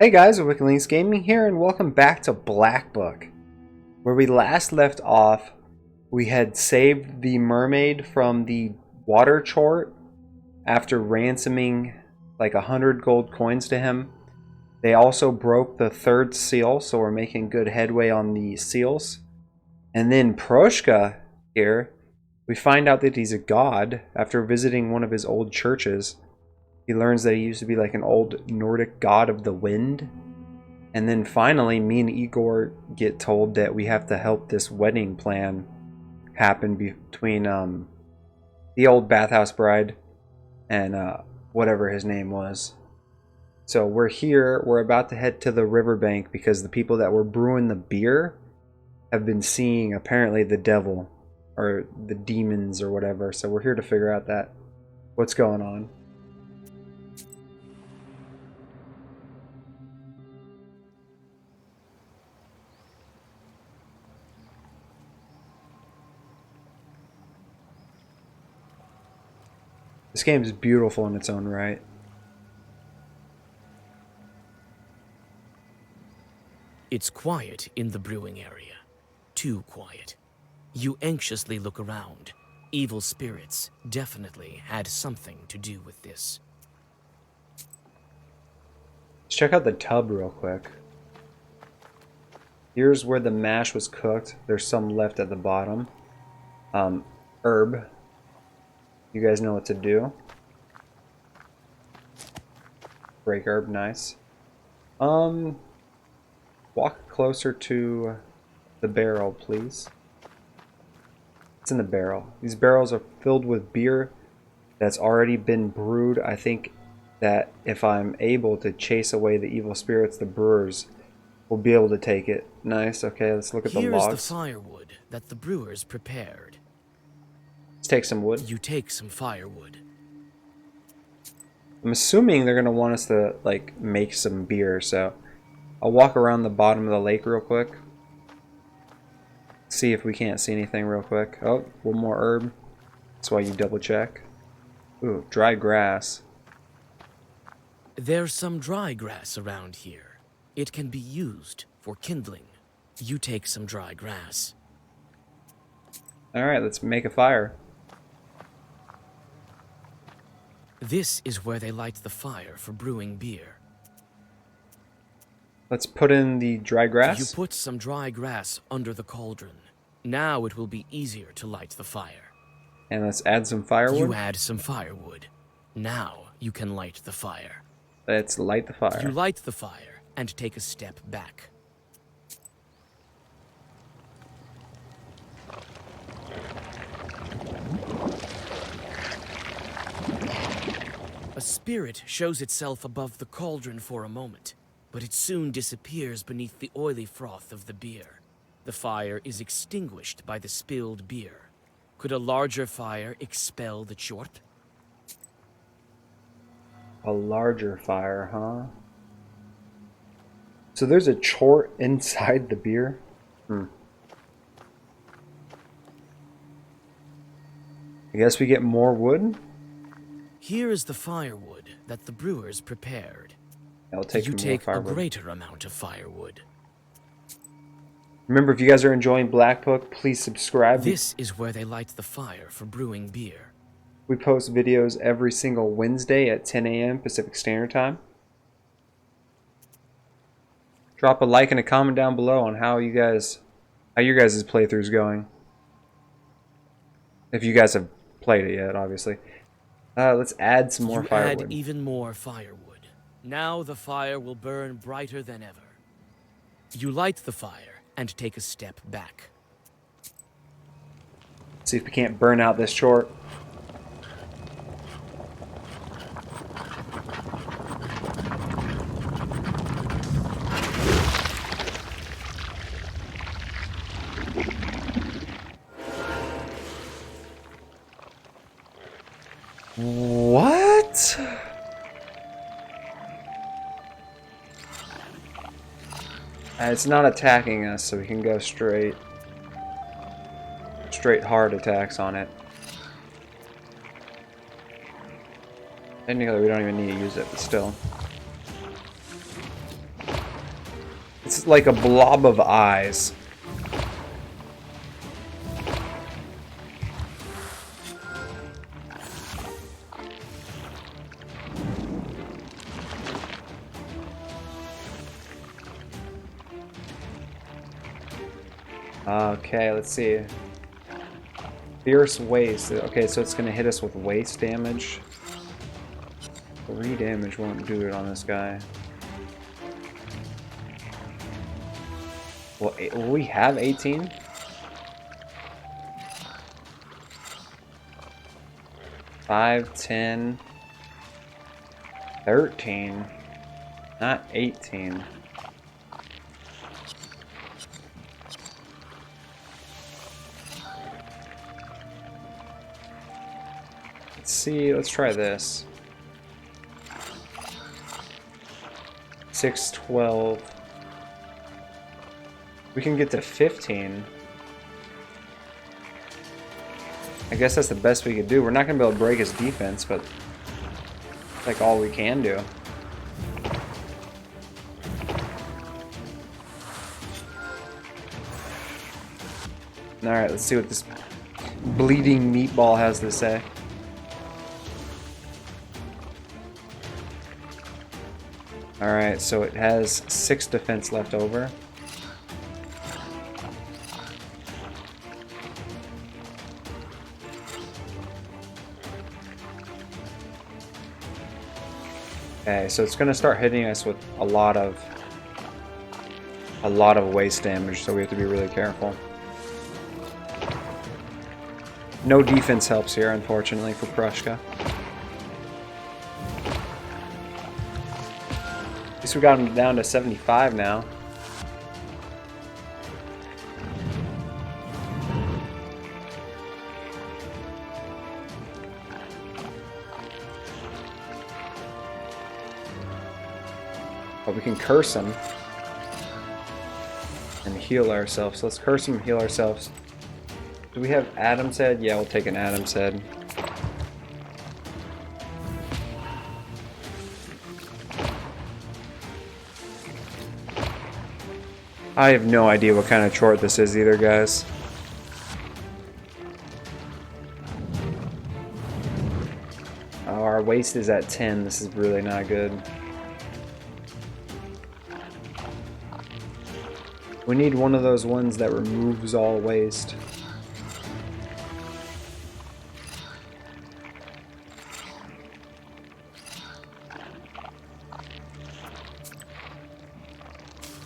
Hey guys, Wicked Links Gaming here, and welcome back to Black Book. Where we last left off, we had saved the mermaid from the water chort after ransoming like 100 gold coins to him. They also broke the third seal, so we're making good headway on the seals. And then Proshka here, we find out that he's a god after visiting one of his old churches. He learns that he used to be like an old Nordic god of the wind. And then finally, me and Igor get told that we have to help this wedding plan happen between the old bathhouse bride and whatever his name was. So we're here, we're about to head to the riverbank because the people that were brewing the beer have been seeing apparently the devil or the demons or whatever. So we're here to figure out that what's going on. This game is beautiful in its own right. It's quiet in the brewing area. Too quiet. You anxiously look around. Evil spirits definitely had something to do with this. Let's check out the tub real quick. Here's where the mash was cooked. There's some left at the bottom. Herb. You guys know what to do. Break herb, nice. Walk closer to the barrel, please. It's in the barrel. These barrels are filled with beer that's already been brewed. I think that if I'm able to chase away the evil spirits, the brewers will be able to take it. Nice, okay, let's look at the logs. Here is the firewood that the brewers prepared. Let's take some wood. You take some firewood. I'm assuming they're going to want us to, like, make some beer, so I'll walk around the bottom of the lake real quick. See if we can't see anything real quick. Oh, one more herb. That's why you double check. Ooh, dry grass. There's some dry grass around here. It can be used for kindling. You take some dry grass. Alright, let's make a fire. This is where they light the fire for brewing beer. Let's put in the dry grass. You put some dry grass under the cauldron. Now it will be easier to light the fire. And let's add some firewood. You add some firewood. Now you can light the fire. Let's light the fire. You light the fire and take a step back. A spirit shows itself above the cauldron for a moment, but it soon disappears beneath the oily froth of the beer. The fire is extinguished by the spilled beer. Could a larger fire expel the chort? A larger fire, huh? So there's a chort inside the beer? I guess we get more wood? Here is the firewood that the brewers prepared. I'll take You more take a firewood. greater amount of firewood. Remember, if you guys are enjoying Black Book, please subscribe. This is where they light the fire for brewing beer. We post videos every single Wednesday at 10 a.m. Pacific Standard Time. Drop a like and a comment down below on how your guys' playthrough is going. If you guys have played it yet, obviously. Let's add some more You firewood. add even more firewood. Now the fire will burn brighter than ever. You light the fire and take a step back. See if we can't burn out this chort. What? It's not attacking us, so we can go straight hard attacks on it. Technically, we don't even need to use it, but still. It's like a blob of eyes. Okay, let's see. Fierce waste. Okay, so it's gonna hit us with waste damage. 3 damage won't do it on this guy. Well, will we have 18? Five, 10, 13, not 18. Let's see, let's try this. 6, 12. We can get to 15. I guess that's the best we could do. We're not going to be able to break his defense, but it's like all we can do. Alright, let's see what this bleeding meatball has to say. Alright, so it has 6 defense left over. Okay, so it's gonna start hitting us with a lot of waste damage, so we have to be really careful. No defense helps here, unfortunately, for Prushka. At least we got him down to 75 now. But we can curse him and heal ourselves. So let's curse him and heal ourselves. Do we have Adam's Head? Yeah, we'll take an Adam's Head. I have no idea what kind of chort this is either, guys. Oh, our waste is at 10. This is really not good. We need one of those ones that removes all waste.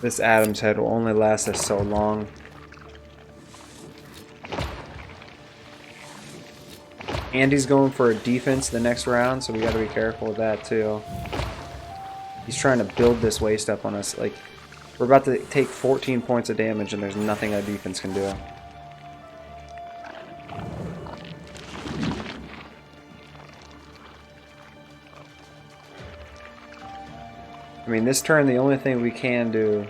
This Adam's Head will only last us so long. Andy's going for a defense the next round, so we gotta be careful with that too. He's trying to build this waste up on us. Like, we're about to take 14 points of damage and there's nothing our defense can do. I mean, this turn, the only thing we can do...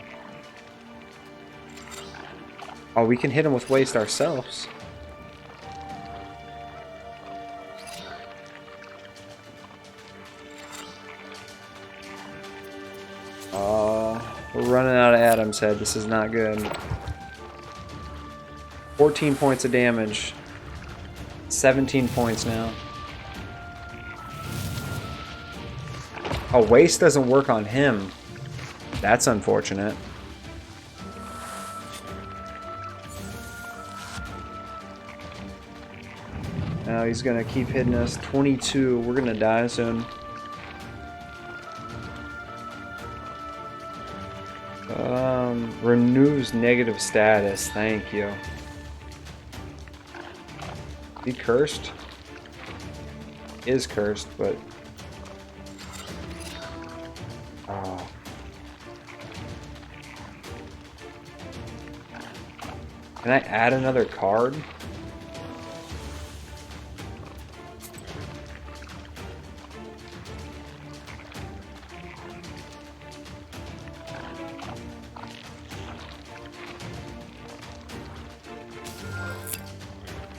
Oh, we can hit him with waste ourselves. We're running out of Adam's Head. This is not good. 14 points of damage. 17 points now. Oh, waste doesn't work on him. That's unfortunate. Now he's gonna keep hitting us. 22. We're gonna die soon. Renews negative status. Thank you. He cursed? Is cursed, but... Oh. Can I add another card?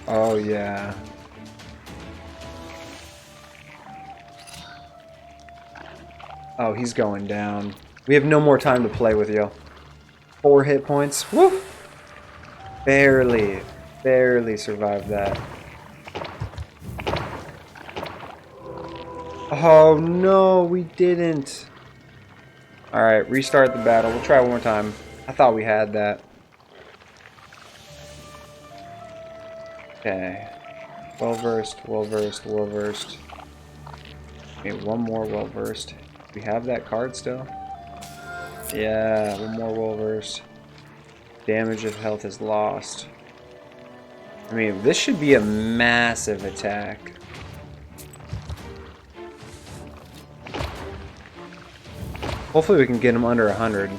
Oh, yeah. Oh, he's going down. We have no more time to play with you. 4 hit points. Woo! Barely survived that. Oh no, we didn't. Alright, restart the battle. We'll try one more time. I thought we had that. Okay. Well-versed. Okay, one more well-versed. Do we have that card still? Yeah, one more well-versed. Damage if health is lost. I mean, this should be a massive attack. Hopefully we can get him under 100.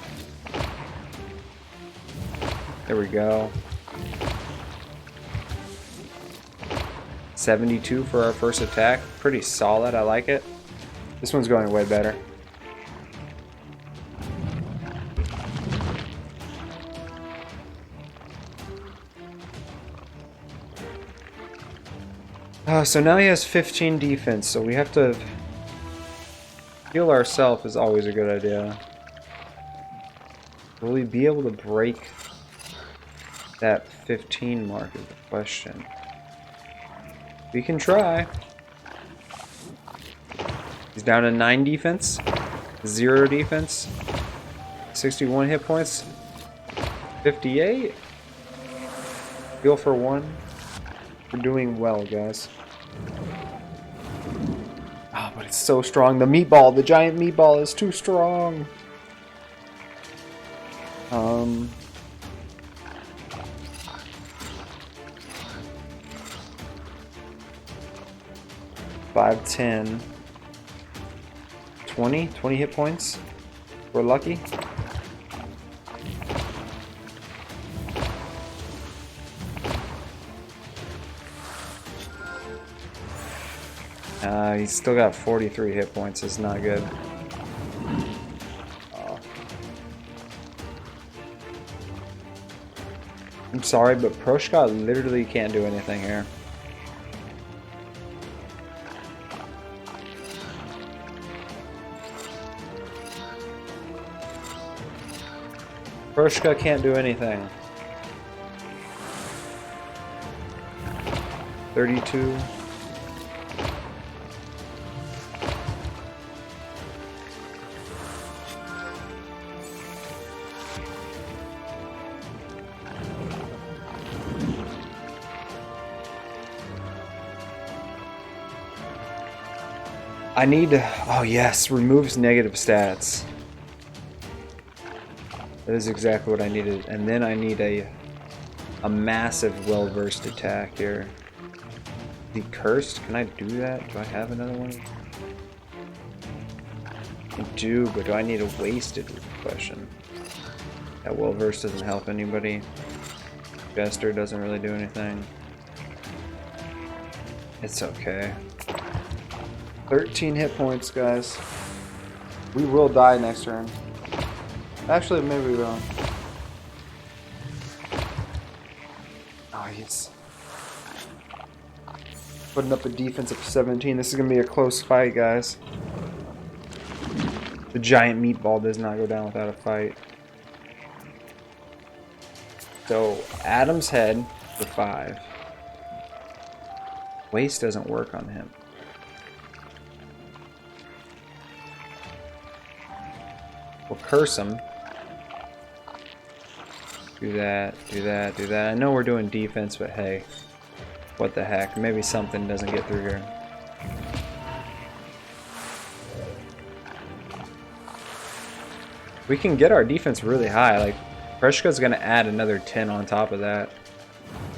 There we go. 72 for our first attack. Pretty solid, I like it. This one's going way better. So now he has 15 defense, so we have to heal ourselves is always a good idea. Will we be able to break that 15 mark is the question. We can try. He's down to 9 defense, 0 defense, 61 hit points, 58. Heal for 1. We're doing well, guys. Oh, but it's so strong. The meatball, the giant meatball is too strong. 5, 10, 20 hit points. We're lucky. He's still got 43 hit points. It's not good. I'm sorry, but Proshka literally can't do anything here. Proshka can't do anything. 32. I need to, oh yes, removes negative stats. That is exactly what I needed. And then I need a massive well-versed attack here. The cursed, can I do that? Do I have another one? I do, but do I need a wasted question? That well-versed doesn't help anybody. Jester doesn't really do anything. It's okay. 13 hit points, guys. We will die next turn. Actually, maybe we won't. Oh, he's putting up a defense of 17. This is going to be a close fight, guys. The giant meatball does not go down without a fight. So, Adam's head for 5. Waste doesn't work on him. We'll curse him. Do that, do that, do that. I know we're doing defense, but hey, what the heck? Maybe something doesn't get through here. We can get our defense really high. Like, Preshka's gonna add another 10 on top of that.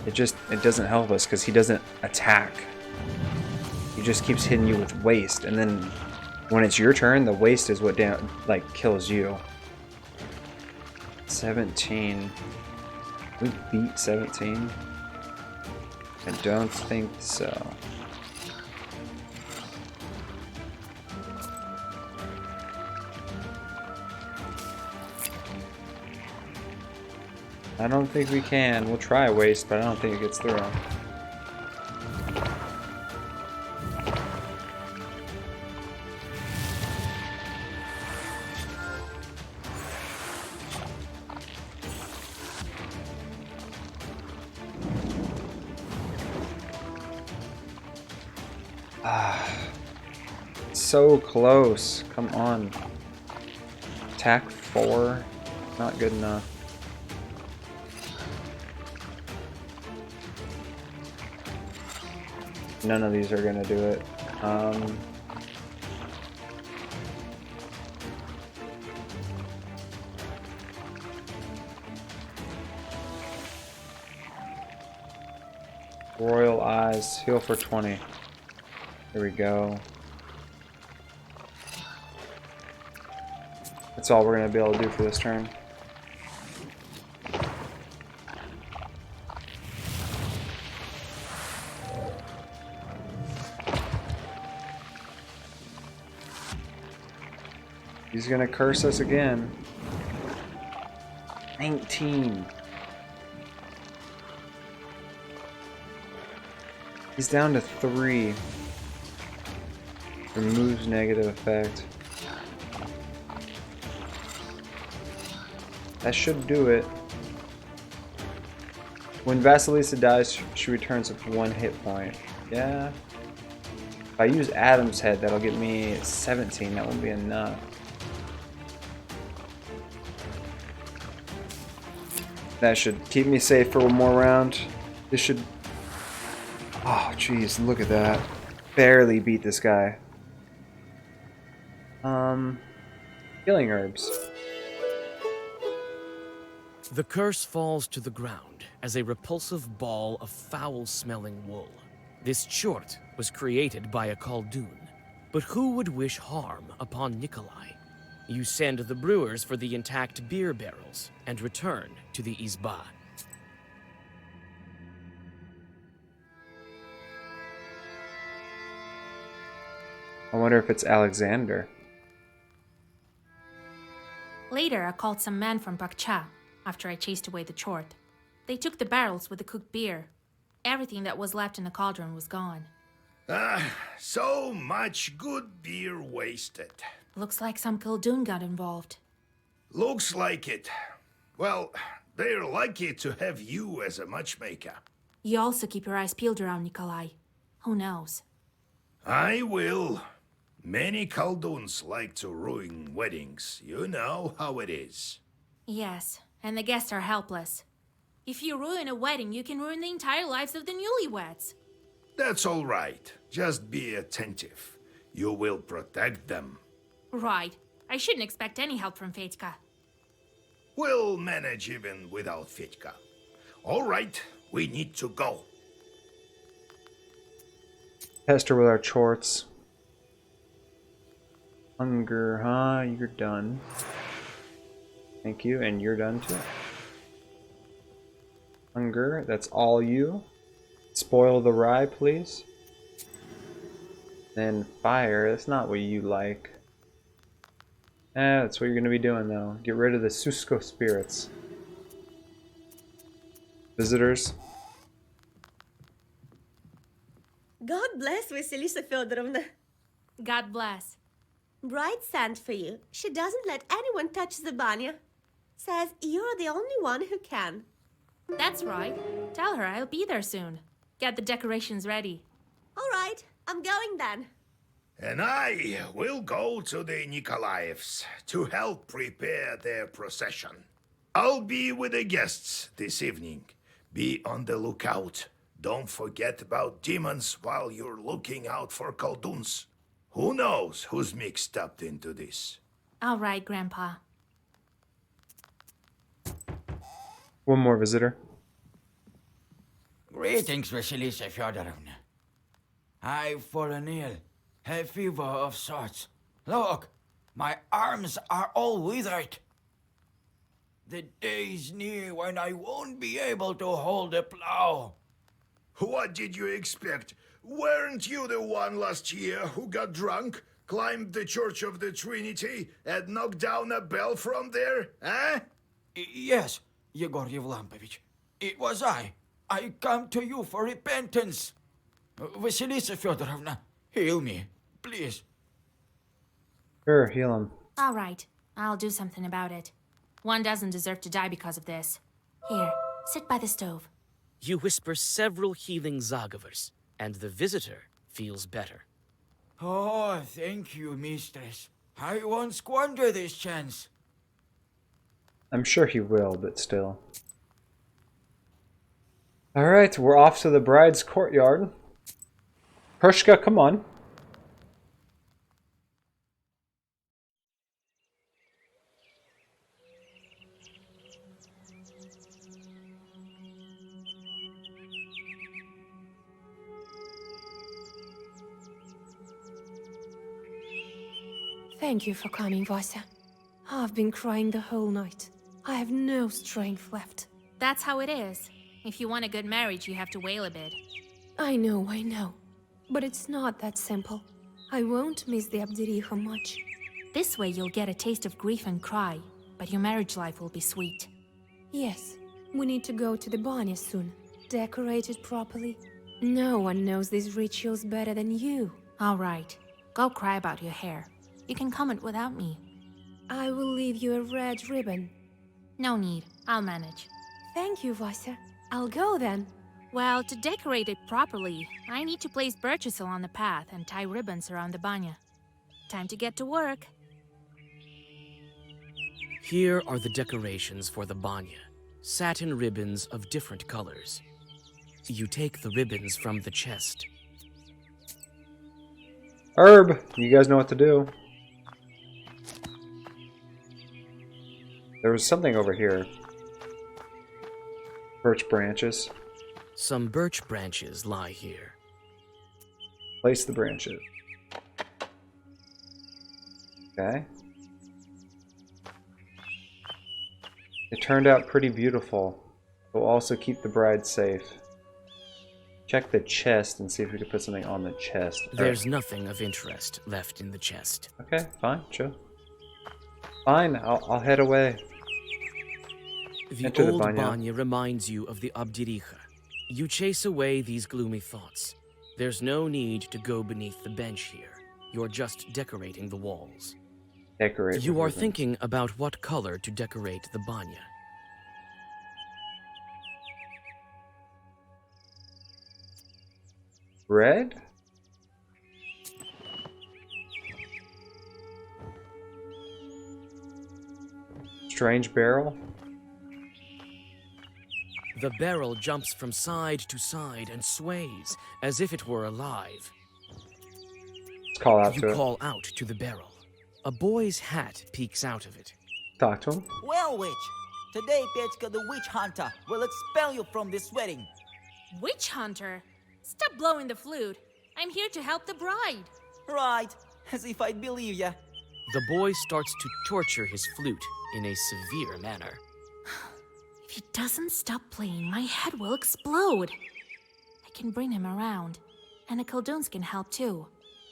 It doesn't help us because he doesn't attack. He just keeps hitting you with waste, and then when it's your turn, the waste is what kills you. 17. We beat 17? I don't think so. I don't think we can. We'll try waste, but I don't think it gets through. so close. Come on. Attack 4. Not good enough. None of these are gonna do it. Royal Eyes, heal for 20. Here we go. That's all we're gonna be able to do for this turn. He's gonna curse us again. 19. He's down to 3. Removes negative effect. That should do it. When Vasilisa dies, she returns with 1 hit point. Yeah. If I use Adam's Head, that'll get me 17. That won't be enough. That should keep me safe for one more round. This should... Oh, jeez, look at that. Barely beat this guy. Healing herbs. The curse falls to the ground as a repulsive ball of foul-smelling wool. This chort was created by a Khaldun, but who would wish harm upon Nikolai? You send the brewers for the intact beer barrels and return to the Izba. I wonder if it's Alexander. Later, I called some men from Bakcha after I chased away the chort. They took the barrels with the cooked beer. Everything that was left in the cauldron was gone. So much good beer wasted. Looks like some Khaldun got involved. Looks like it. Well, they're lucky to have you as a matchmaker. You also keep your eyes peeled around Nikolai. Who knows? I will. Many Khalduns like to ruin weddings. You know how it is. Yes, and the guests are helpless. If you ruin a wedding, you can ruin the entire lives of the newlyweds. That's all right. Just be attentive. You will protect them. Right. I shouldn't expect any help from Fetka. We'll manage even without Fetka. All right, we need to go. Test her with our chorts. Hunger, huh? You're done. Thank you, and you're done too. Hunger, that's all you. Spoil the rye, please. Then fire, that's not what you like. That's what you're gonna be doing though. Get rid of the Susko spirits. Visitors. God bless Vasilisa Fyodorovna. God bless. Bride sent for you. She doesn't let anyone touch the banya. Says you're the only one who can. That's right. Tell her I'll be there soon. Get the decorations ready. All right, I'm going then. And I will go to the Nikolaevs to help prepare their procession. I'll be with the guests this evening. Be on the lookout. Don't forget about demons while you're looking out for Khalduns. Who knows who's mixed up into this? All right, Grandpa. One more visitor. Greetings, Vasilisa Fyodorovna. I've fallen ill. Have fever of sorts. Look, my arms are all withered. The day's near when I won't be able to hold a plow. What did you expect? Weren't you the one last year who got drunk, climbed the Church of the Trinity, and knocked down a bell from there, eh? Yes, Yegor Yevlampovich. It was I. I come to you for repentance. Vasilisa Fyodorovna, heal me, please. Sure, heal him. All right. I'll do something about it. One doesn't deserve to die because of this. Here, sit by the stove. You whisper several healing Zagavers, and the visitor feels better. Oh, thank you, mistress. I won't squander this chance. I'm sure he will, but still. Alright, we're off to the bride's courtyard. Hrushka, come on. Thank you for coming, Vasya. I've been crying the whole night. I have no strength left. That's how it is. If you want a good marriage, you have to wail a bit. I know. But it's not that simple. I won't miss the Abdericha much. This way you'll get a taste of grief and cry, but your marriage life will be sweet. Yes, we need to go to the Banya soon. Decorate it properly. No one knows these rituals better than you. All right, go cry about your hair. You can comment without me. I will leave you a red ribbon. No need, I'll manage. Thank you, Vasya. I'll go then. Well, to decorate it properly, I need to place birches along the path and tie ribbons around the banya. Time to get to work. Here are the decorations for the banya. Satin ribbons of different colors. You take the ribbons from the chest. Herb, you guys know what to do. There was something over here. Birch branches. Some birch branches lie here. Place the branches. Okay. It turned out pretty beautiful. We'll also keep the bride safe. Check the chest and see if we can put something on the chest. There's nothing of interest left in the chest. Okay, fine, sure. Fine, I'll head away. The Enter the old banya. banya reminds you of the Abdericha. You chase away these gloomy thoughts. There's no need to go beneath the bench here. You're just decorating the walls. Decorate. You with are ribbons. thinking about what color to decorate the banya. Red? Strange barrel? The barrel jumps from side to side and sways as if it were alive. Let's call out You to call out to the barrel. A boy's hat peeks out of it. it. Talk to him. Well, witch, today Petchka the witch hunter will expel you from this wedding. Witch hunter? Stop blowing the flute. I'm here to help the bride. Right, as if I'd believe ya. The boy starts to torture his flute in a severe manner. If he doesn't stop playing, my head will explode. I can bring him around, and the Khaldoons can help too.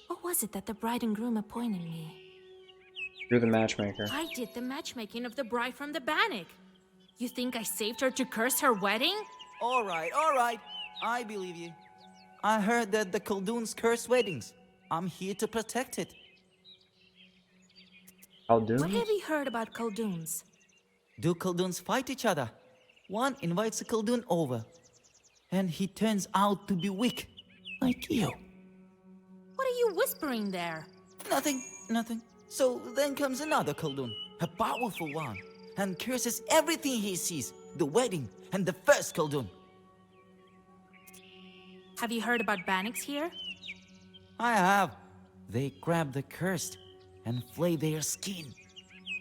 What was it that the bride and groom appointed me? You're the matchmaker. I did the matchmaking of the bride from the Bannock. You think I saved her to curse her wedding? All right, I believe you. I heard that the Khaldoons curse weddings. I'm here to protect it. Khaldoons? What have you heard about Khaldoons? Do Khaldoons fight each other? One invites a Khaldoon over, and he turns out to be weak, like you. What are you whispering there? Nothing. So then comes another Khaldoon, a powerful one, and curses everything he sees, the wedding and the first Khaldoon. Have you heard about Bannocks here? I have. They grabbed the cursed and flay their skin,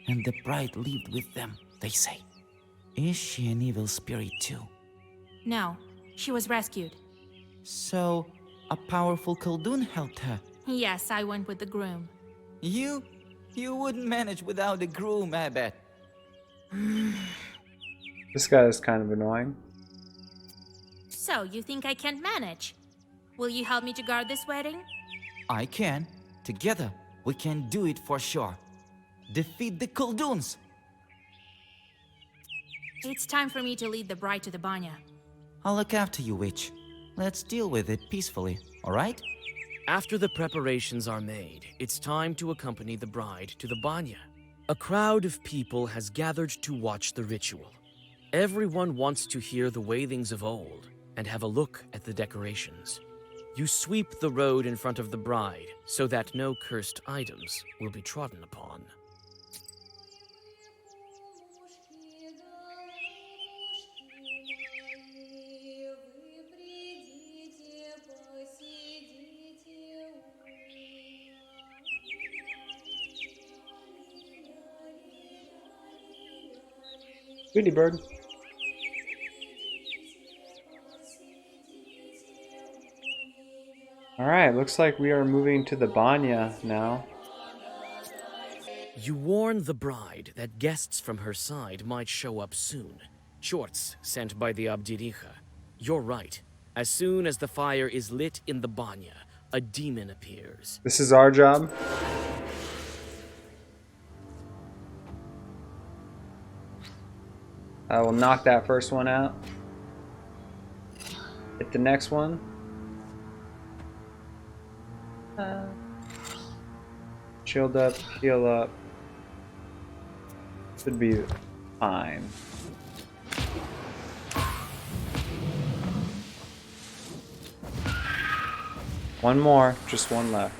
and the bride lived with them, they say. Is she an evil spirit too? No, she was rescued. So, a powerful Khaldoon helped her. Yes, I went with the groom. You wouldn't manage without a groom, I bet. This guy is kind of annoying. So, you think I can't manage? Will you help me to guard this wedding? I can. Together, we can do it for sure. Defeat the Khaldoons. It's time for me to lead the bride to the banya. I'll look after you, witch. Let's deal with it peacefully, alright? After the preparations are made, it's time to accompany the bride to the banya. A crowd of people has gathered to watch the ritual. Everyone wants to hear the wailings of old and have a look at the decorations. You sweep the road in front of the bride so that no cursed items will be trodden upon. Goody bird. Alright, looks like we are moving to the Banya now. You warn the bride that guests from her side might show up soon. Shorts sent by the Abdiricha. You're right. As soon as the fire is lit in the Banya, a demon appears. This is our job. I will knock that first one out. Hit the next one. Shield up, heal up. Should be fine. One more, just one left.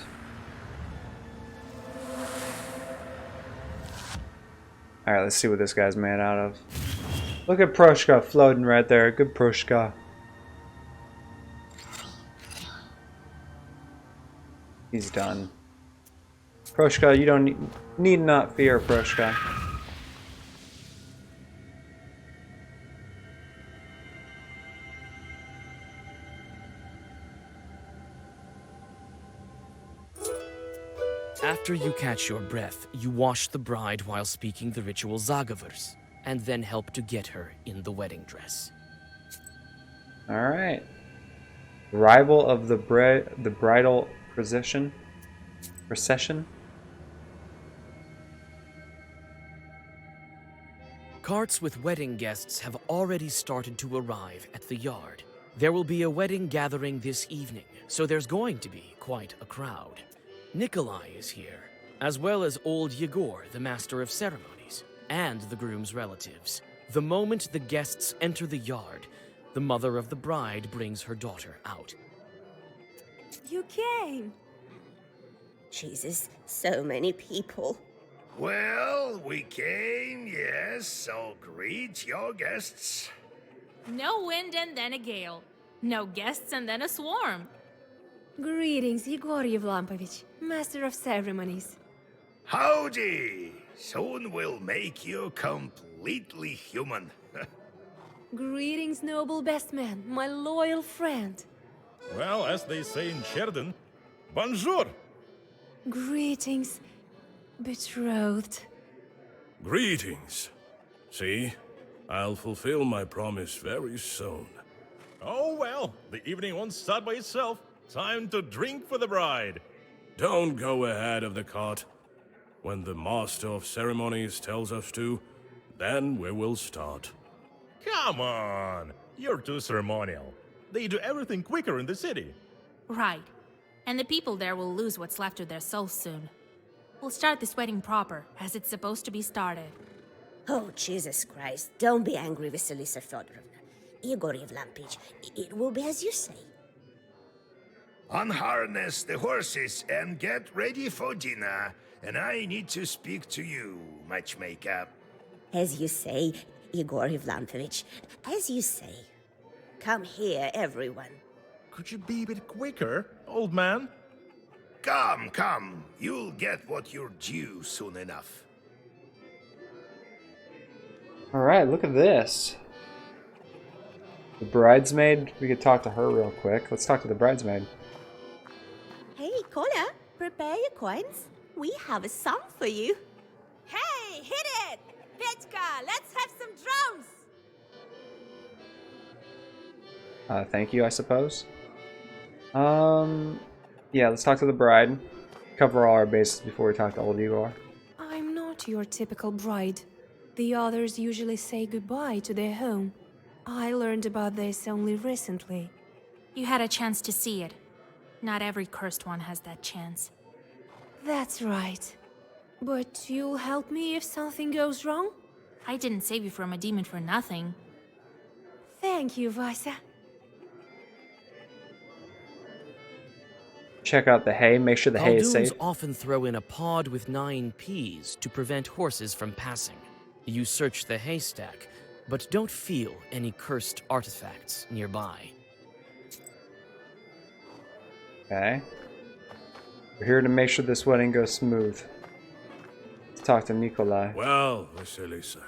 Alright, let's see what this guy's made out of. Look at Proshka floating right there. Good Proshka. He's done. Proshka, you don't need not fear, Proshka. After you catch your breath, you wash the bride while speaking the ritual Zagavers, and then help to get her in the wedding dress. Alright. Arrival of the bridal procession. Carts with wedding guests have already started to arrive at the yard. There will be a wedding gathering this evening, so there's going to be quite a crowd. Nikolai is here, as well as old Yegor, the master of ceremonies, and the groom's relatives. The moment the guests enter the yard, the mother of the bride brings her daughter out. You came! Jesus, so many people. Well, we came, yes, so greet your guests. No wind and then a gale. No guests and then a swarm. Greetings, Yegor Yevlampovich, Master of Ceremonies. Howdy! Soon we'll make you completely human. Greetings, noble best man, my loyal friend. Well, as they say in Sheridan, bonjour! Greetings, betrothed. Greetings. See, I'll fulfill my promise very soon. Oh well, the evening won't start by itself. Time to drink for the bride. Don't go ahead of the cart. When the master of ceremonies tells us to, then we will start. Come on! You're too ceremonial. They do everything quicker in the city. Right. And the people there will lose what's left of their souls soon. We'll start this wedding proper, as it's supposed to be started. Oh, Jesus Christ. Don't be angry, Vasilisa Fyodorovna. Igor Yevlampich, it will be as you say. Unharness the horses and get ready for dinner. And I need to speak to you, matchmaker. As you say, Igor Yevlampich. As you say. Come here, everyone. Could you be a bit quicker, old man? Come, come. You'll get what you're due soon enough. Alright, look at this. The bridesmaid. We could talk to her real quick. Let's talk to the bridesmaid. Hey, Kola, prepare your coins. We have a song for you. Hey, hit it! Petka, let's have some drums! Thank you, I suppose. Yeah, let's talk to the bride. Cover all our bases before we talk to old Igor. I'm not your typical bride. The others usually say goodbye to their home. I learned about this only recently. You had a chance to see it. Not every cursed one has that chance. That's right. But you'll help me if something goes wrong? I didn't save you from a demon for nothing. Thank you, Vasa. Check out the hay. Make sure the hay is Khaldoons safe. often throw in a pod with 9 peas to prevent horses from passing. You search the haystack, but don't feel any cursed artifacts nearby. Okay. We're here to make sure this wedding goes smooth. Let's talk to Nikolai. Well, Vasilisa,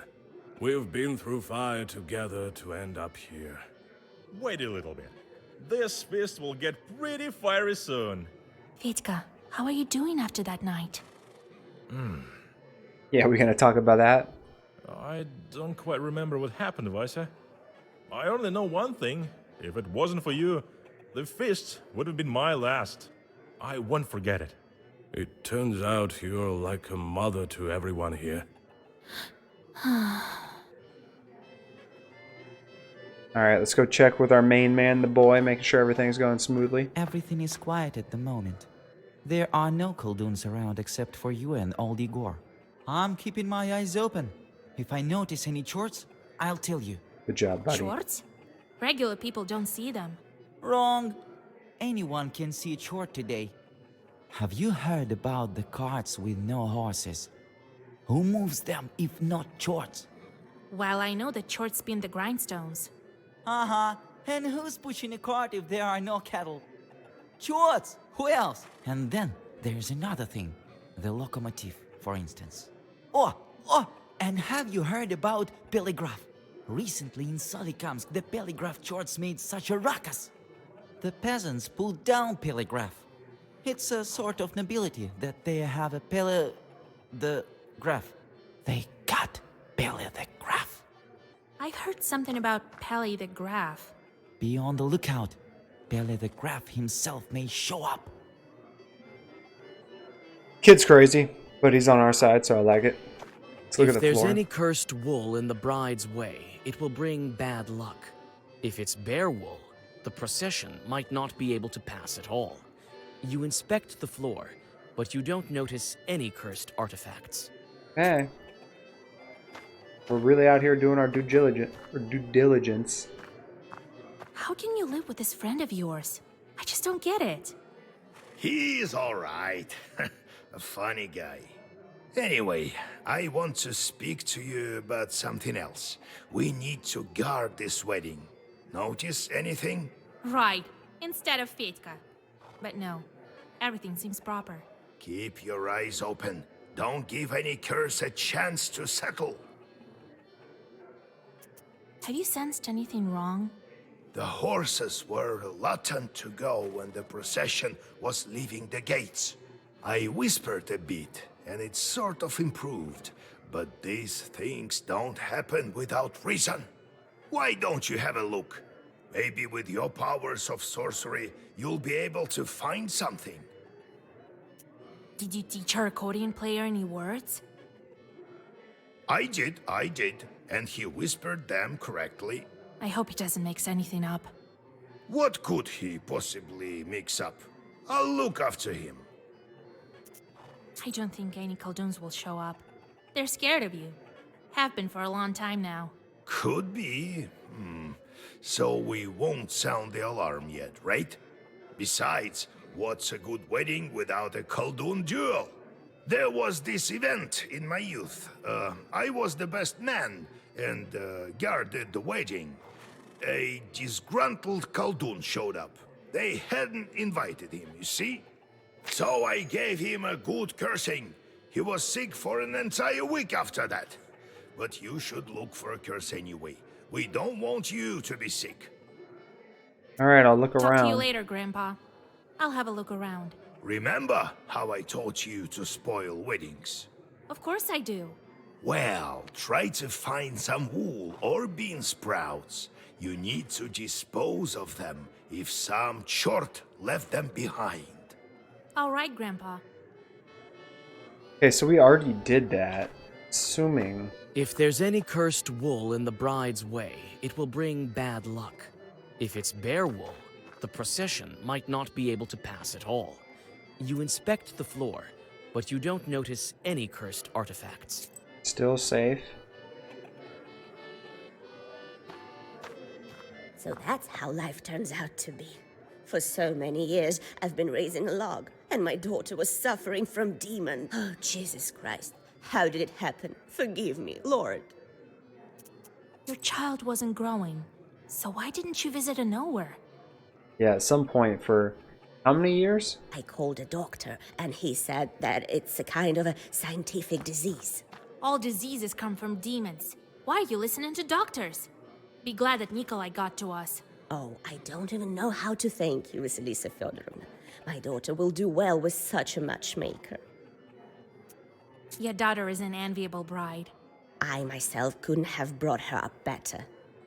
we've been through fire together to end up here. Wait a little bit. This feast will get pretty fiery soon. Vitka, how are you doing after that night? Yeah, we're gonna talk about that. I don't quite remember what happened, Vaisa. I only know one thing. If it wasn't for you, the feast would have been my last. I won't forget it. It turns out you're like a mother to everyone here. Alright, let's go check with our main man, the boy, making sure everything's going smoothly. Everything is quiet at the moment. There are no Khaldoons around except for you and old Igor. I'm keeping my eyes open. If I notice any chorts, I'll tell you. Good job, buddy. Shorts? Regular people don't see them. Wrong. Anyone can see a chort today. Have you heard about the carts with no horses? Who moves them if not chorts? Well, I know that shorts spin the grindstones. Uh-huh. And who's pushing a cart if there are no cattle? Chorts! Who else? And then there's another thing. The locomotive, for instance. Oh! And have you heard about Peligraph? Recently in Solikamsk, the Peligraph chorts made such a ruckus. The peasants pulled down Peligraph. It's a sort of nobility that they have a the graph. They got Peligraph. I heard something about Pele the Graph. Be on the lookout. Peligraph himself may show up. Kid's crazy, but he's on our side, so I like it. Let's look at If the there's floor. any cursed wool in the bride's way, it will bring bad luck. If it's bear wool, the procession might not be able to pass at all. You inspect the floor, but you don't notice any cursed artifacts. Hey. We're really out here doing our due diligence. How can you live with this friend of yours? I just don't get it. He's all right. A funny guy. Anyway, I want to speak to you about something else. We need to guard this wedding. Notice anything? Right, instead of Fetka. But no, everything seems proper. Keep your eyes open. Don't give any curse a chance to settle. Have you sensed anything wrong? The horses were reluctant to go when the procession was leaving the gates. I whispered a bit, and it sort of improved. But these things don't happen without reason. Why don't you have a look? Maybe with your powers of sorcery, you'll be able to find something. Did you teach our accordion player any words? I did. And he whispered them correctly. I hope he doesn't mix anything up. What could he possibly mix up? I'll look after him. I don't think any Khaldoons will show up. They're scared of you. Have been for a long time now. Could be. So we won't sound the alarm yet, right? Besides, what's a good wedding without a Khaldoon duel? There was this event in my youth. I was the best man and guarded the wedding. A disgruntled Khaldoon showed up. They hadn't invited him, you see? So I gave him a good cursing. He was sick for an entire week after that. But you should look for a curse anyway. We don't want you to be sick. Alright, I'll look Talk around. to you later, Grandpa. I'll have a look around. Remember how I taught you to spoil weddings? Of course I do. Well, try to find some wool or bean sprouts. You need to dispose of them if some chort left them behind. All right, Grandpa. Okay, so we already did that. Assuming. If there's any cursed wool in the bride's way, it will bring bad luck. If it's bear wool, the procession might not be able to pass at all. You inspect the floor, but you don't notice any cursed artifacts. Still safe. So that's how life turns out to be. For so many years, I've been raising a log, and my daughter was suffering from demon. Oh, Jesus Christ. How did it happen? Forgive me, Lord. Your child wasn't growing, so why didn't you visit her nowhere? Yeah, at some point for how many years? I called a doctor, and he said that it's a kind of a scientific disease. All diseases come from demons. Why are you listening to doctors? Be glad that Nikolai got to us. Oh, I don't even know how to thank you, Vasilisa Feodorovna. My daughter will do well with such a matchmaker. Your daughter is an enviable bride. I myself couldn't have brought her up better.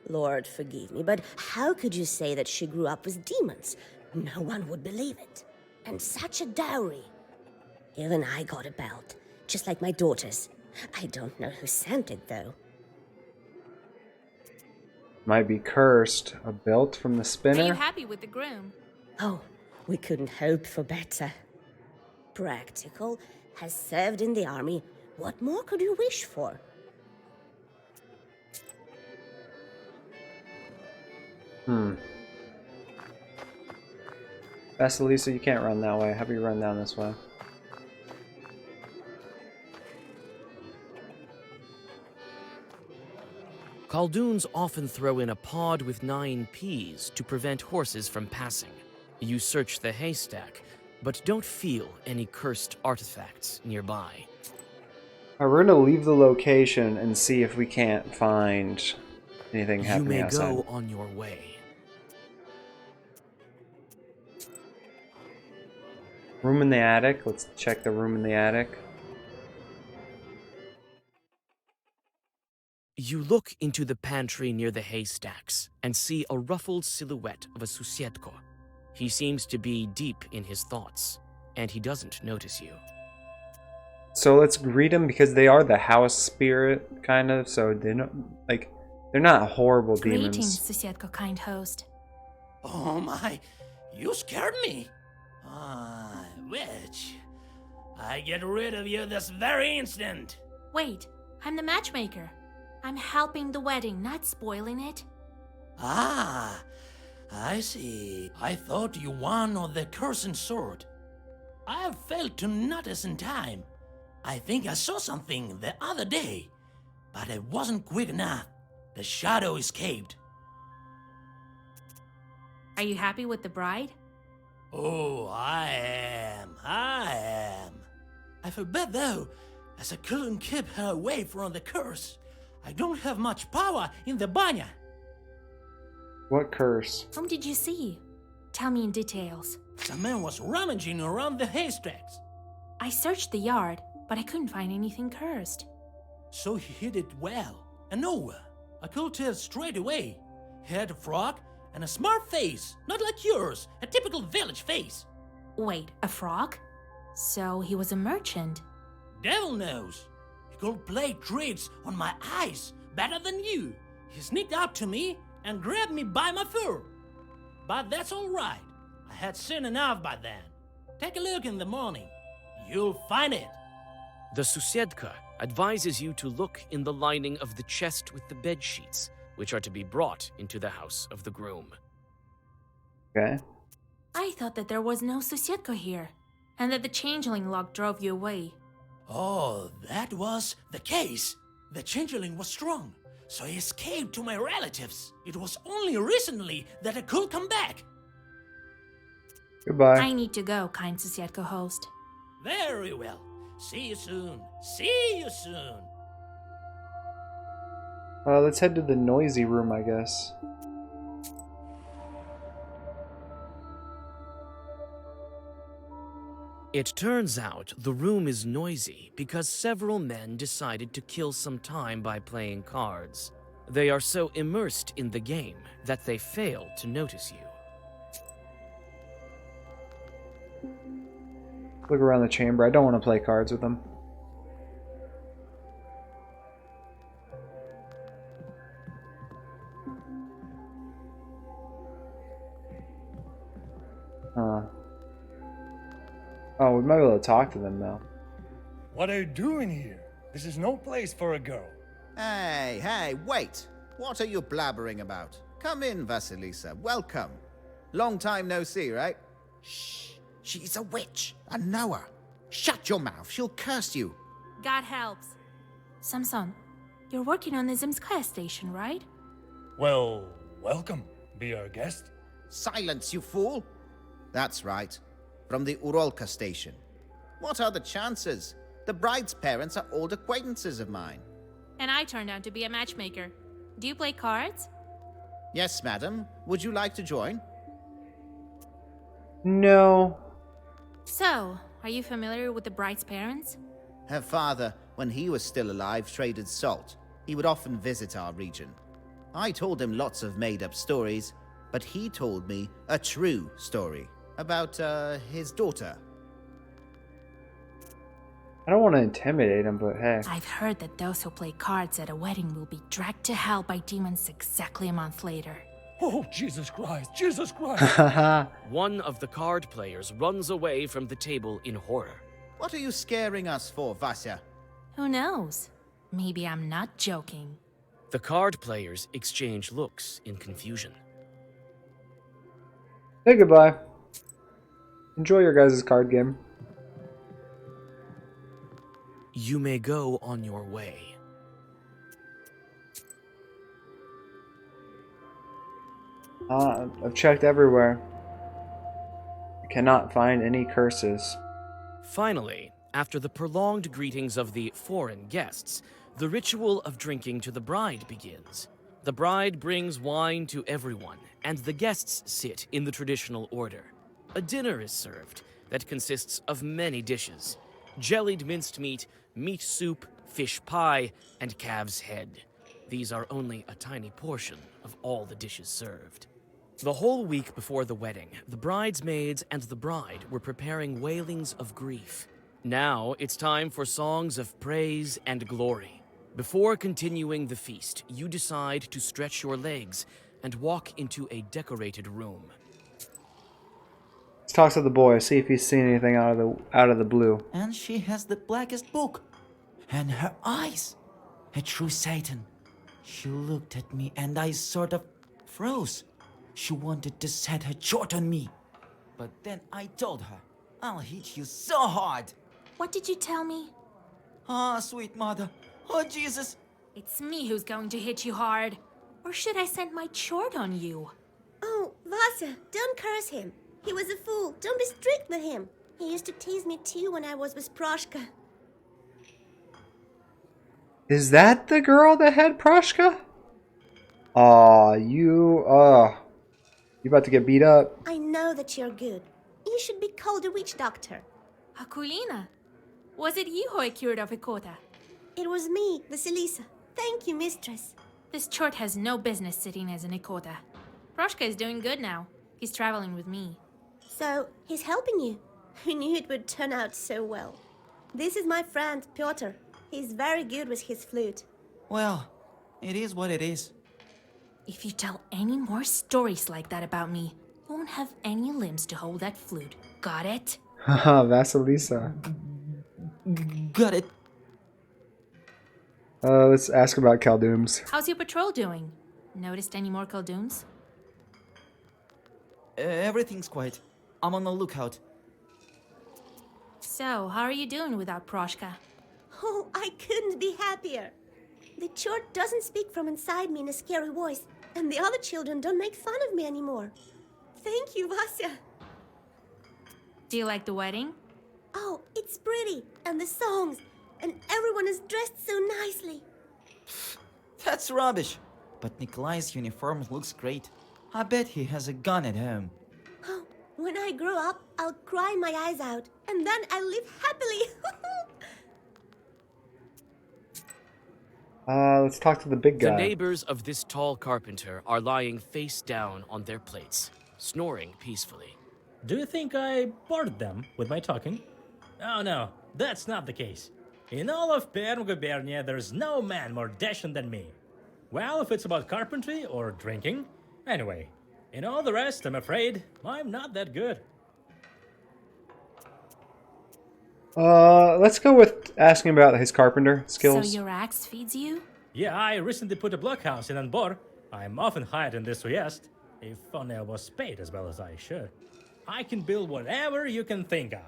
Lord, forgive me, but how could you say that she grew up with demons? No one would believe it. And such a dowry. Even I got a belt, just like my daughter's. I don't know who sent it, though. Might be cursed. A belt from the Are spinner? you happy with the groom? Oh, we couldn't hope for better. Practical, has served in the army. What more could you wish for? Vasilisa, you can't run that way. How about you run down this way? Khaldoons often throw in a pod with 9 peas to prevent horses from passing. You search the haystack, but don't feel any cursed artifacts nearby. Alright, we're gonna leave the location and see if we can't find anything You happening may outside. go on your way. Room in the attic. Let's check the room in the attic. You look into the pantry near the haystacks and see a ruffled silhouette of a Susiedko. He seems to be deep in his thoughts, and he doesn't notice you. So let's greet them because they are the house spirit, kind of. So they don't they're not horrible demons. Greetings, Susiedko, kind host. Oh my, you scared me. Ah, witch. I get rid of you this very instant. Wait, I'm the matchmaker. I'm helping the wedding, not spoiling it. Ah, I see. I thought you won on the cursing sword. I have failed to notice in time. I think I saw something the other day, but I wasn't quick enough. The shadow escaped. Are you happy with the bride? Oh, I am. I feel bad though, as I couldn't keep her away from the curse. I don't have much power in the banya. What curse? Whom did you see? Tell me in details. Some man was rummaging around the haystacks. I searched the yard, but I couldn't find anything cursed. So he hid it well. And no, I could tell straight away. He had a frock and a smart face, not like yours, a typical village face. Wait, a frog? So he was a merchant. Devil knows. He could play tricks on my eyes better than you. He sneaked up to me and grabbed me by my fur. But that's all right. I had seen enough by then. Take a look in the morning. You'll find it. The Susiedka advises you to look in the lining of the chest with the bed sheets, which are to be brought into the house of the groom. Okay. I thought that there was no Susiedko here, and that the changeling log drove you away. Oh, that was the case. The changeling was strong, so he escaped to my relatives. It was only recently that I could come back. Goodbye. I need to go, kind Susiedko host. Very well. See you soon. See you soon. Let's head to the noisy room, I guess. It turns out the room is noisy because several men decided to kill some time by playing cards. They are so immersed in the game that they fail to notice you. Look around the chamber. I don't want to play cards with them. Oh, we might be able to talk to them now. What are you doing here? This is no place for a girl. Hey, wait! What are you blabbering about? Come in, Vasilisa. Welcome. Long time no see, right? Shh. She's a witch. I know her. Shut your mouth. She'll curse you. God helps. Samson, you're working on the Zemskaya station, right? Well, welcome. Be our guest. Silence, you fool. That's right. From the Urolka station. What are the chances? The bride's parents are old acquaintances of mine. And I turned out to be a matchmaker. Do you play cards? Yes, madam. Would you like to join? No. So, are you familiar with the bride's parents? Her father, when he was still alive, traded salt. He would often visit our region. I told him lots of made-up stories, but he told me a true story about, his daughter. I don't want to intimidate him, but hey. I've heard that those who play cards at a wedding will be dragged to hell by demons exactly a month later. Oh, Jesus Christ, Jesus Christ. One of the card players runs away from the table in horror. What are you scaring us for, Vasya? Who knows? Maybe I'm not joking. The card players exchange looks in confusion. Say goodbye. Enjoy your guys' card game. You may go on your way. I've checked everywhere. I cannot find any curses. Finally, after the prolonged greetings of the foreign guests, the ritual of drinking to the bride begins. The bride brings wine to everyone, and the guests sit in the traditional order. A dinner is served that consists of many dishes: jellied minced meat, meat soup, fish pie, and calf's head. These are only a tiny portion of all the dishes served. The whole week before the wedding, the bridesmaids and the bride were preparing wailings of grief. Now it's time for songs of praise and glory. Before continuing the feast, you decide to stretch your legs and walk into a decorated room. Let's talk to the boy, see if he's seen anything out of the blue. And she has the blackest book. And her eyes. A true Satan. She looked at me and I sort of froze. She wanted to set her short on me. But then I told her, I'll hit you so hard. What did you tell me? Ah, sweet mother. Oh, Jesus. It's me who's going to hit you hard. Or should I send my chort on you? Oh, Vasya, don't curse him. He was a fool. Don't be strict with him. He used to tease me too when I was with Proshka. Is that the girl that had Proshka? You about to get beat up. I know that you're good. You should be called a witch doctor. Akulina, was it you who I cured of Ikota? It was me, Vasilisa. Thank you, mistress. This chort has no business sitting as an Ikota. Proshka is doing good now. He's traveling with me. So, he's helping you? Who knew it would turn out so well? This is my friend, Pyotr. He's very good with his flute. Well, it is what it is. If you tell any more stories like that about me, you won't have any limbs to hold that flute. Got it? Haha, Vasilisa. Got it. Let's ask about Khaldooms. How's your patrol doing? Noticed any more Khaldooms? Everything's quiet. I'm on the lookout. So, how are you doing without Proshka? Oh, I couldn't be happier. The chort doesn't speak from inside me in a scary voice, and the other children don't make fun of me anymore. Thank you, Vasya. Do you like the wedding? Oh, it's pretty, and the songs, and everyone is dressed so nicely. That's rubbish. But Nikolai's uniform looks great. I bet he has a gun at home. Oh, when I grow up, I'll cry my eyes out, and then I'll live happily. Let's talk to the big guy. The neighbors of this tall carpenter are lying face down on their plates, snoring peacefully. Do you think I bored them with my talking? Oh no, that's not the case. In all of Perm Gubernia, there's no man more dashing than me. Well, if it's about carpentry or drinking. Anyway, in all the rest, I'm afraid I'm not that good. Let's go with asking about his carpenter skills. So your axe feeds you? Yeah, I recently put a blockhouse in Anbor. I'm often hired in this Uyezd. If only I was paid as well as I should. I can build whatever you can think of.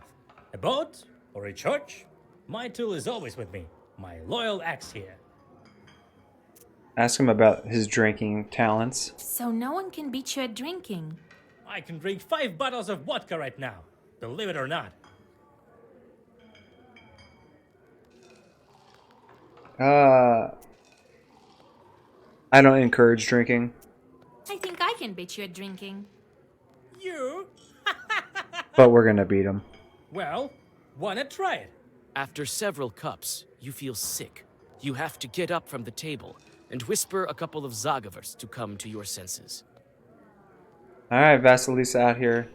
A boat or a church. My tool is always with me. My loyal axe here. Ask him about his drinking talents. So no one can beat you at drinking. I can drink 5 bottles of vodka right now. Believe it or not. I don't encourage drinking, I think I can beat you at drinking. You? but we're gonna beat him. Well, wanna try it? After several cups, you feel sick. You have to get up from the table and whisper a couple of Zagavers to come to your senses. Alright, Vasilisa out here.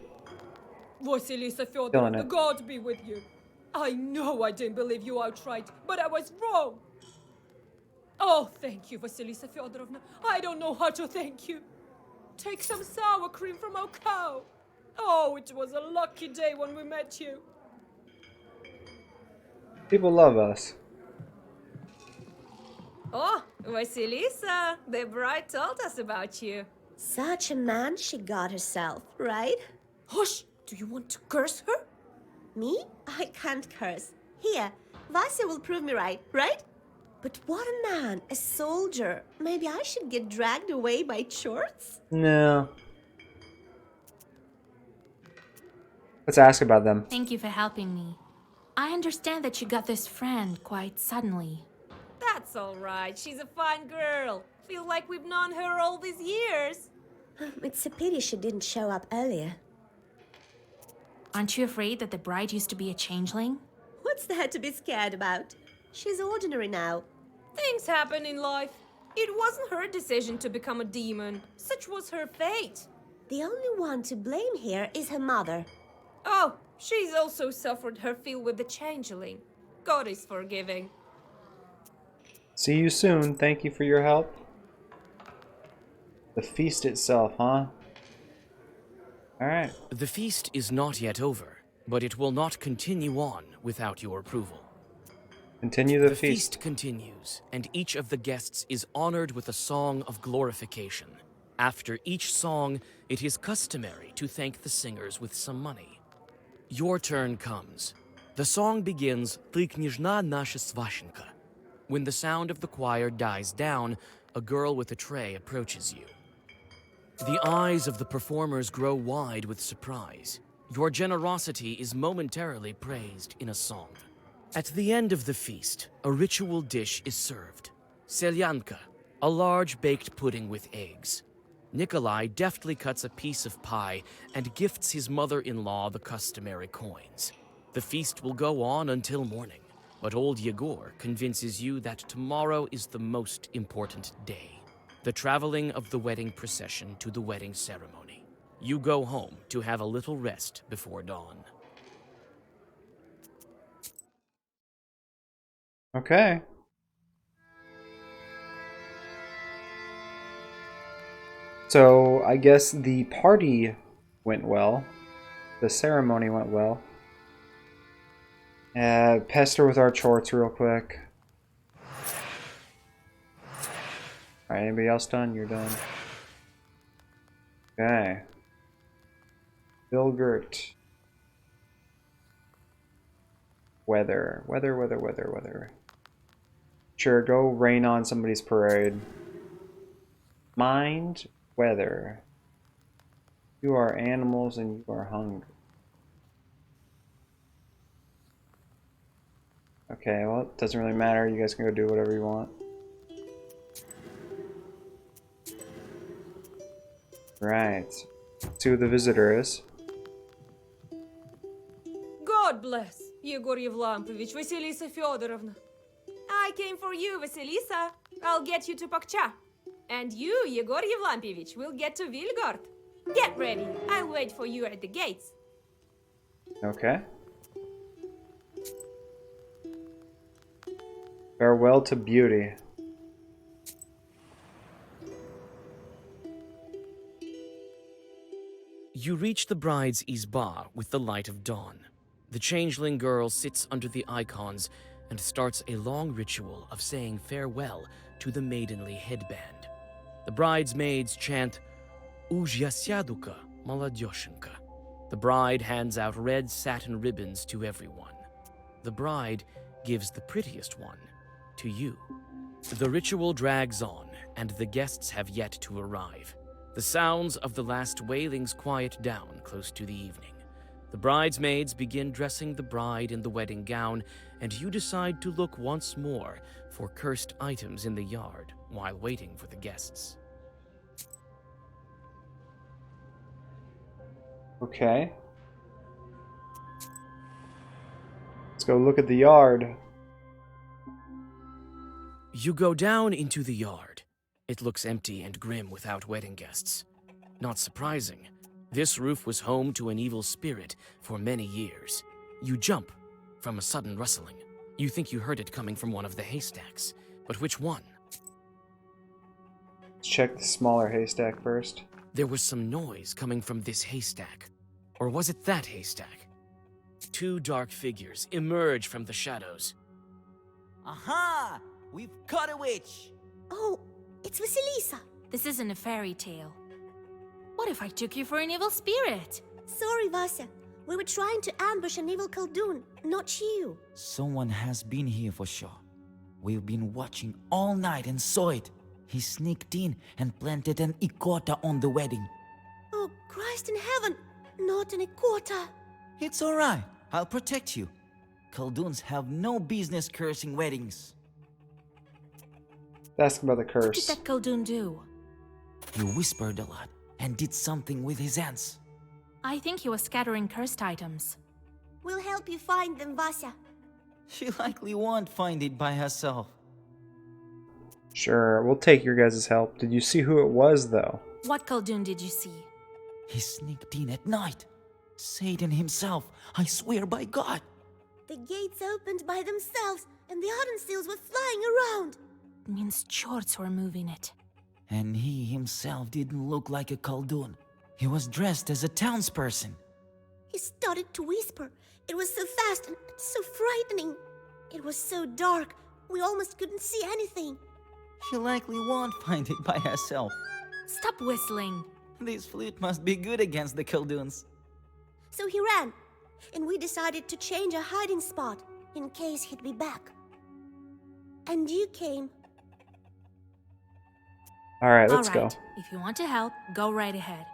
Vasilisa Killing Feodorovna, it. God be with you. I know I didn't believe you outright, but I was wrong. Oh, thank you, Vasilisa Feodorovna. I don't know how to thank you. Take some sour cream from our cow. Oh, it was a lucky day when we met you. People love us. Oh, Vasilisa, the bride told us about you. Such a man she got herself, right? Hush! Do you want to curse her? Me? I can't curse. Here, Vasya will prove me right, right? But what a man, a soldier. Maybe I should get dragged away by chorts? No. Let's ask about them. Thank you for helping me. I understand that you got this friend quite suddenly. That's all right. She's a fine girl. Feel like we've known her all these years. It's a pity she didn't show up earlier. Aren't you afraid that the bride used to be a changeling? What's there to be scared about? She's ordinary now. Things happen in life. It wasn't her decision to become a demon. Such was her fate. The only one to blame here is her mother. Oh, she's also suffered her fill with the changeling. God is forgiving. See you soon. Thank you for your help. The feast itself, huh? Alright. The feast is not yet over, but it will not continue on without your approval. Continue the The feast. feast continues, and each of the guests is honored with a song of glorification. After each song, it is customary to thank the singers with some money. Your turn comes. The song begins "Ty kняжна наша Сващенка." When the sound of the choir dies down, a girl with a tray approaches you. The eyes of the performers grow wide with surprise. Your generosity is momentarily praised in a song. At the end of the feast, a ritual dish is served. Selyanka, a large baked pudding with eggs. Nikolai deftly cuts a piece of pie and gifts his mother-in-law the customary coins. The feast will go on until morning, but old Yegor convinces you that tomorrow is the most important day. The traveling of the wedding procession to the wedding ceremony. You go home to have a little rest before dawn. Okay. So, I guess the party went well. The ceremony went well. Pester with our chorts real quick. Alright, anybody else done? You're done. Okay. Bilgert. Weather. Weather. Sure, go rain on somebody's parade. Mind weather. You are animals and you are hungry. Okay, well, it doesn't really matter. You guys can go do whatever you want. Right. See who the visitor is. God bless, Yegor Yevlampovich, Vasilisa Feodorovna. I came for you, Vasilisa. I'll get you to Pakcha. And you, Yegor Yevlampovich, will get to Vilgard. Get ready. I'll wait for you at the gates. Okay. Farewell to beauty. You reach the bride's izba with the light of dawn. The changeling girl sits under the icons and starts a long ritual of saying farewell to the maidenly headband. The bridesmaids chant, Ujyasyaduka Maladyoshенка. The bride hands out red satin ribbons to everyone. The bride gives the prettiest one to you. The ritual drags on, and the guests have yet to arrive. The sounds of the last wailings quiet down close to the evening. The bridesmaids begin dressing the bride in the wedding gown, and you decide to look once more for cursed items in the yard while waiting for the guests. Okay. Let's go look at the yard. You go down into the yard. It looks empty and grim without wedding guests. Not surprising. This roof was home to an evil spirit for many years. You jump from a sudden rustling. You think you heard it coming from one of the haystacks, but which one? Let's check the smaller haystack first. There was some noise coming from this haystack. Or was it that haystack? Two dark figures emerge from the shadows. Aha! We've caught a witch! Oh, it's Vasilisa. This isn't a fairy tale. What if I took you for an evil spirit? Sorry, Vasya. We were trying to ambush an evil Khaldun, not you. Someone has been here for sure. We've been watching all night and saw it. He sneaked in and planted an ikota on the wedding. Oh, Christ in heaven! Not an ikota! It's alright. I'll protect you. Khalduns have no business cursing weddings. Ask about the What curse. did that Khaldun do? He whispered a lot and did something with his hands. I think he was scattering cursed items. We'll help you find them, Vasya. She likely won't find it by herself. Sure, we'll take your guys' help. Did you see who it was, though? What Khaldun did you see? He sneaked in at night. Satan himself, I swear by God. The gates opened by themselves, and the Ardenseals were flying around. It means Chorts were moving it. And he himself didn't look like a Khaldun. He was dressed as a townsperson. He started to whisper. It was so fast and so frightening. It was so dark, we almost couldn't see anything. She likely won't find it by herself. Stop whistling. This flute must be good against the Khalduns. So he ran, and we decided to change our hiding spot in case he'd be back. And you came. Alright, let's go. If you want to help, go right ahead.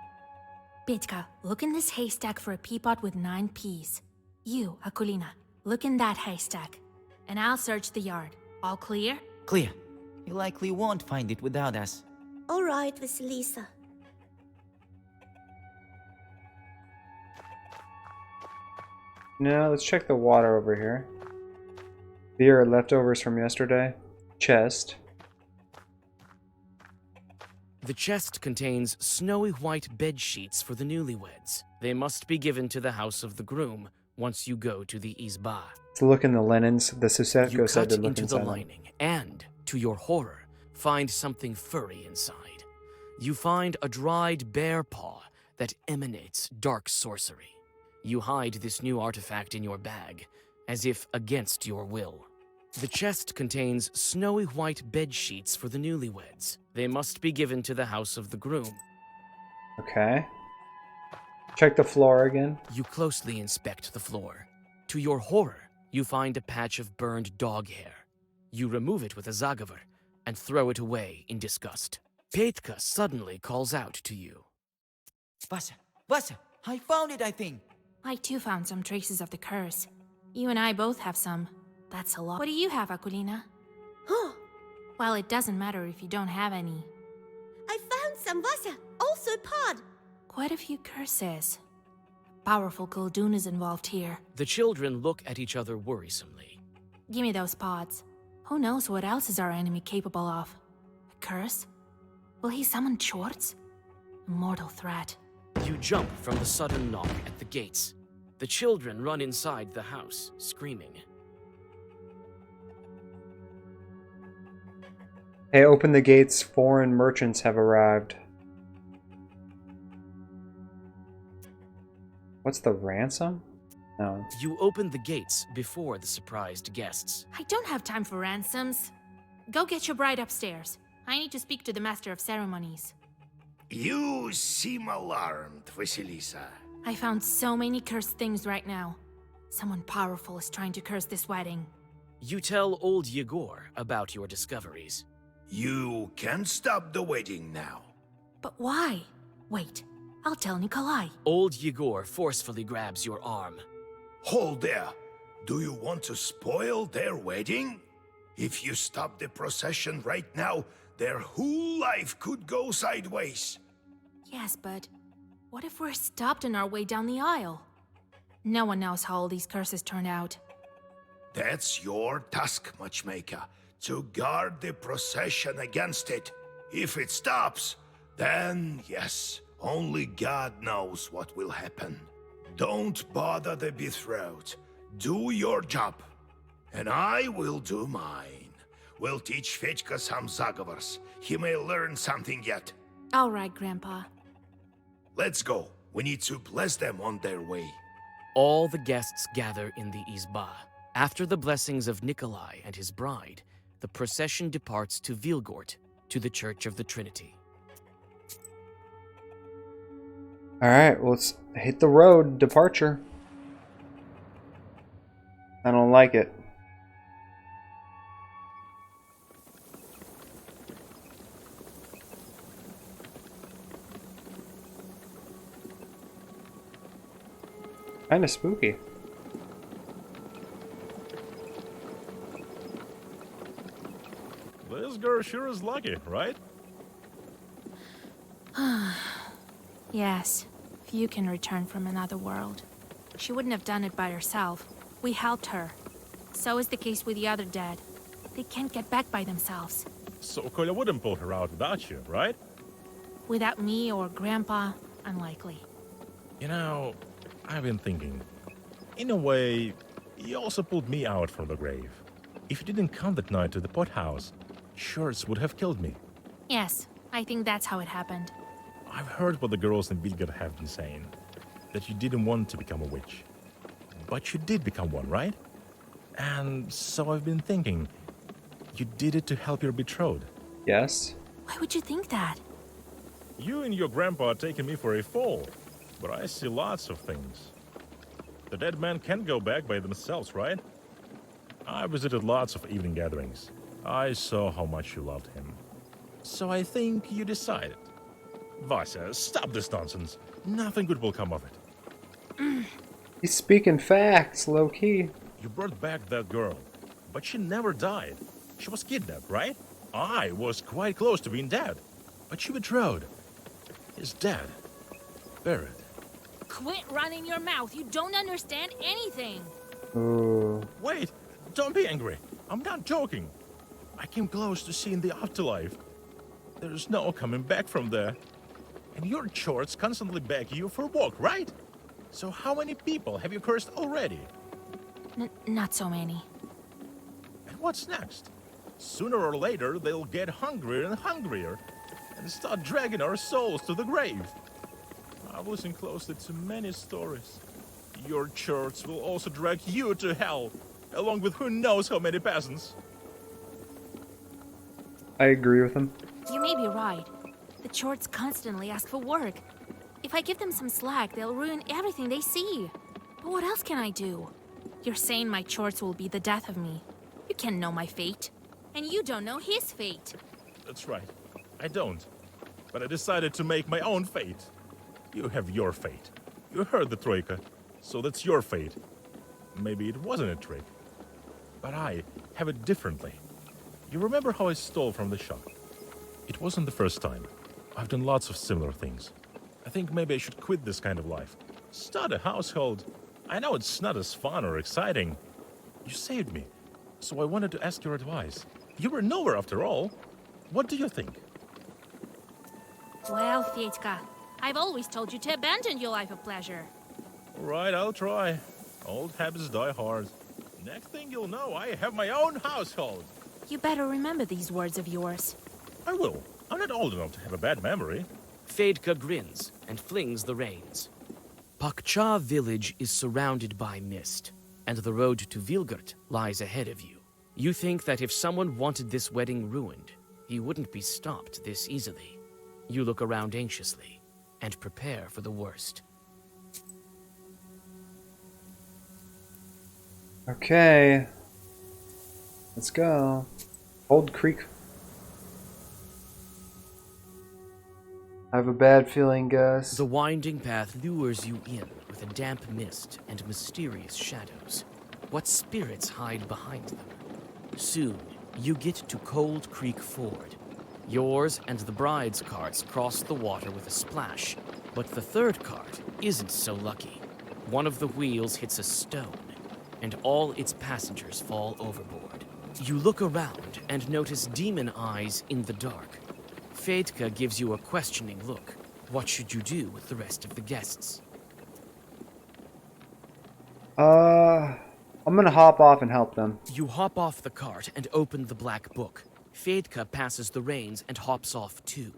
Petka, look in this haystack for a peapod with 9 peas. You, Akulina, look in that haystack. And I'll search the yard. All clear? Clear. He likely won't find it without us. All right, Vasilisa. Now, let's check the water over here. Beer leftovers from yesterday. Chest. The chest contains snowy white bed sheets for the newlyweds. They must be given to the house of the groom once you go to the Izba. Let's look in the linens. The Susetko You said cut to look into inside the them. lining and, to your horror, find something furry inside. You find a dried bear paw that emanates dark sorcery. You hide this new artifact in your bag, as if against your will. The chest contains snowy white bed sheets for the newlyweds. They must be given to the house of the groom. Okay. Check the floor again. You closely inspect the floor. To your horror, you find a patch of burned dog hair. You remove it with a zagavar and throw it away in disgust. Petka suddenly calls out to you. Vasya, Vasya, I found it, I think. I too found some traces of the curse. You and I both have some. That's a lot. What do you have, Akulina? Oh, Well, it doesn't matter if you don't have any. I found some, Vasya. Also a pod. Quite a few curses. Powerful Khaldun is involved here. The children look at each other worrisomely. Give me those pods. Who knows what else is our enemy capable of? A curse? Will he summon Chorts? A mortal threat. You jump from the sudden knock at the gates. The children run inside the house, screaming. Hey, open the gates. Foreign merchants have arrived. What's the ransom? No. You open the gates before the surprised guests. I don't have time for ransoms. Go get your bride upstairs. I need to speak to the Master of Ceremonies. You seem alarmed, Vasilisa. I found so many cursed things right now. Someone powerful is trying to curse this wedding. You tell old Yegor about your discoveries. You can stop the wedding now. But why? Wait, I'll tell Nikolai. Old Yegor forcefully grabs your arm. Hold there. Do you want to spoil their wedding? If you stop the procession right now, their whole life could go sideways. Yes, but what if we're stopped on our way down the aisle? No one knows how all these curses turn out. That's your task, Matchmaker, to guard the procession against it. If it stops, then yes, only God knows what will happen. Don't bother the betrothed. Do your job, and I will do mine. We'll teach Fedьka some zagovors. He may learn something yet. All right, Grandpa. Let's go. We need to bless them on their way. All the guests gather in the Izba. After the blessings of Nikolai and his bride, the procession departs to Vilgort, to the Church of the Trinity. Alright, well, let's hit the road. Departure. I don't like it. Kinda spooky. This girl sure is lucky, right? Yes, few can return from another world. She wouldn't have done it by herself. We helped her. So is the case with the other dead. They can't get back by themselves. So Kolya wouldn't pull her out without you, right? Without me or Grandpa, unlikely. You know, I've been thinking. In a way, you also pulled me out from the grave. If you didn't come that night to the pothouse, Shorts would have killed me. Yes, I think that's how it happened. I've heard what the girls in Vilgard have been saying. That you didn't want to become a witch. But you did become one, right? And so I've been thinking, you did it to help your betrothed. Yes. Why would you think that? You and your grandpa are taking me for a fool, but I see lots of things. The dead men can't go back by themselves, right? I visited lots of evening gatherings. I saw how much you loved him. So I think you decided. Vasya, stop this nonsense. Nothing good will come of it. He's speaking facts, low-key. You brought back that girl, but she never died. She was kidnapped, right? I was quite close to being dead, but she betrothed. Is dead. Buried. Quit running your mouth. You don't understand anything. Ooh. Wait, don't be angry. I'm not joking. I came close to seeing the afterlife. There's no coming back from there. And your chords constantly beg you for a walk, right? So how many people have you cursed already? Not so many. And what's next? Sooner or later, they'll get hungrier and hungrier and start dragging our souls to the grave. I've listened closely to many stories. Your church will also drag you to hell, along with who knows how many peasants. I agree with him. You may be right. The Chorts constantly ask for work. If I give them some slack, they'll ruin everything they see. But what else can I do? You're saying my Chorts will be the death of me. You can't know my fate. And you don't know his fate. That's right. I don't. But I decided to make my own fate. You have your fate. You heard the Troika, so that's your fate. Maybe it wasn't a trick. But I have it differently. You remember how I stole from the shop? It wasn't the first time. I've done lots of similar things. I think maybe I should quit this kind of life. Start a household. I know it's not as fun or exciting. You saved me, so I wanted to ask your advice. You were nowhere after all. What do you think? Well, Fedьka, I've always told you to abandon your life of pleasure. All right, I'll try. Old habits die hard. Next thing you'll know, I have my own household. You better remember these words of yours. I will. I'm not old enough to have a bad memory. Fedka grins and flings the reins. Pakcha village is surrounded by mist, and the road to Vilgard lies ahead of you. You think that if someone wanted this wedding ruined, he wouldn't be stopped this easily. You look around anxiously and prepare for the worst. Okay. Let's go. Old Creek. I have a bad feeling, Gus. The winding path lures you in with a damp mist and mysterious shadows. What spirits hide behind them? Soon, you get to Cold Creek Ford. Yours and the bride's carts cross the water with a splash, but the third cart isn't so lucky. One of the wheels hits a stone, and all its passengers fall overboard. You look around and notice demon eyes in the dark. Fedka gives you a questioning look. What should you do with the rest of the guests? I'm gonna hop off and help them. You hop off the cart and open the black book. Fedka passes the reins and hops off too.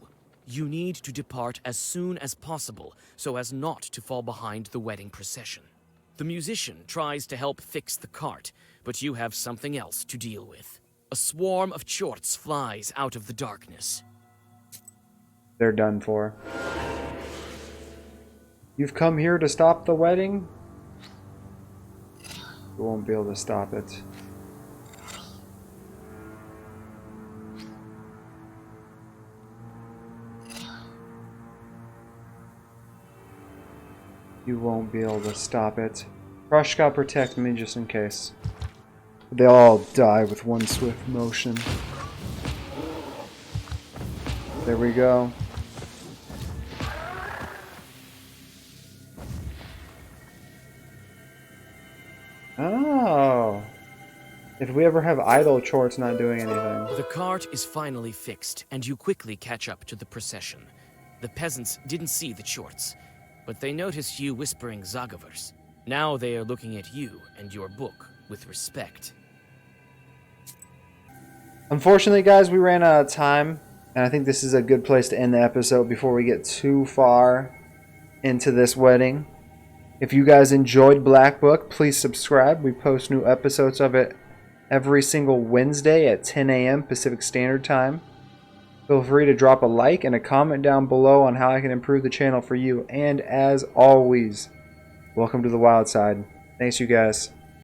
You need to depart as soon as possible so as not to fall behind the wedding procession. The musician tries to help fix the cart, but you have something else to deal with. A swarm of chorts flies out of the darkness. They're done for. You've come here to stop the wedding? You won't be able to stop it. You won't be able to stop it. Krushka, protect me just in case. They all die with one swift motion. There we go. Oh. If we ever have idle chorts not doing anything. The cart is finally fixed, and you quickly catch up to the procession. The peasants didn't see the chorts, but they noticed you whispering Zagavers. Now they are looking at you and your book with respect. Unfortunately, guys, we ran out of time, and I think this is a good place to end the episode before we get too far into this wedding. If you guys enjoyed Black Book, please subscribe. We post new episodes of it every single Wednesday at 10 a.m. Pacific Standard Time. Feel free to drop a like and a comment down below on how I can improve the channel for you. And as always, welcome to the wild side. Thanks, you guys.